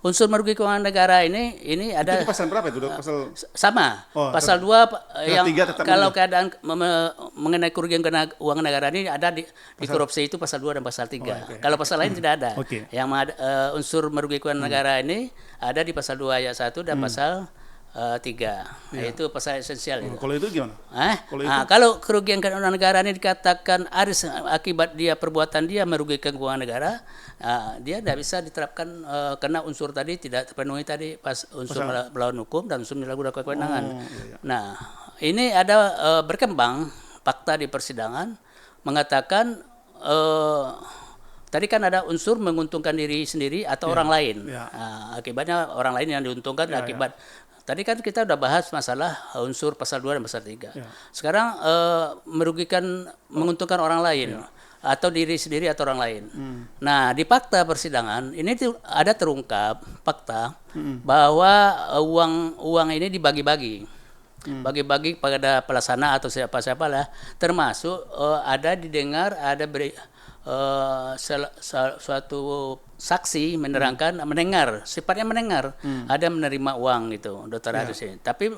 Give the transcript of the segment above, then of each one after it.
unsur merugikan keuangan negara ini Itu ada di pasal berapa itu, Dok? Pasal sama. Oh, Pasal 2 yang tiga tetap kalau merugi. keadaan mengenai kerugian keuangan negara ini ada di korupsi itu pasal 2 dan pasal 3. oke. Kalau pasal lain tidak ada. Oke. Yang unsur merugikan keuangan negara ini ada di pasal 2 ayat 1 dan pasal 3. Itu pasal esensial itu. Kalau itu gimana? Kalau kerugian keuangan negara ini dikatakan aris akibat dia perbuatan dia merugikan keuangan negara, dia tidak bisa diterapkan karena unsur tadi tidak terpenuhi tadi pas unsur melawan hukum dan unsur menyalahgunakan kewenangan. Nah, ini ada berkembang fakta di persidangan mengatakan tadi kan ada unsur menguntungkan diri sendiri atau orang lain. Akibatnya orang lain yang diuntungkan akibat. Tadi kan kita udah bahas masalah unsur pasal 2 dan pasal 3. Sekarang menguntungkan orang lain atau diri sendiri atau orang lain. Nah, di fakta persidangan ini ada terungkap fakta bahwa uang ini dibagi-bagi. Bagi-bagi pada pelaksana atau siapa-siapa lah, termasuk ada didengar ada suatu saksi mendengar sifatnya mendengar ada menerima uang gitu Dr. Aris ini. Tapi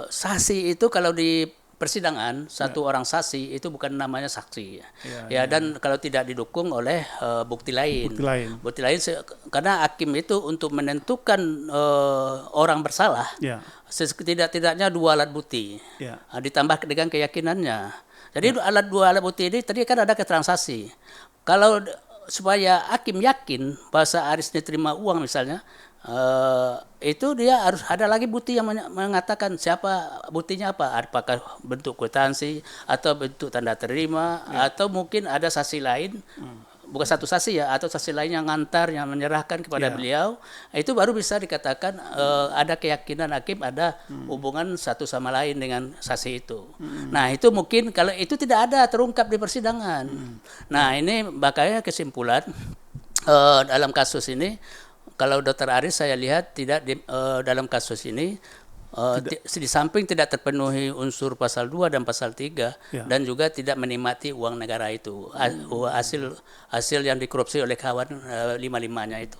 saksi itu kalau di persidangan satu orang saksi itu bukan namanya saksi dan kalau tidak didukung oleh bukti lain karena hakim itu untuk menentukan orang bersalah setidak-tidaknya 2 alat bukti ditambah dengan keyakinannya. Jadi dua alat bukti ini tadi kan ada keterangan saksi. Kalau supaya hakim yakin bahwa Aris diterima uang misalnya, itu dia harus ada lagi bukti yang mengatakan siapa buktinya apa, apakah bentuk kwitansi atau bentuk tanda terima atau mungkin ada saksi lain. Bukan satu saksi atau saksi lain yang ngantar, yang menyerahkan kepada beliau, itu baru bisa dikatakan ada keyakinan hakim ada hubungan satu sama lain dengan saksi itu. Nah itu mungkin kalau itu tidak ada terungkap di persidangan. Nah ini makanya kesimpulan dalam kasus ini, kalau Dr. Aris saya lihat tidak dalam kasus ini di samping tidak terpenuhi unsur pasal 2 dan pasal 3 dan juga tidak menikmati uang negara itu, hasil yang dikorupsi oleh kawan 5-5-nya itu.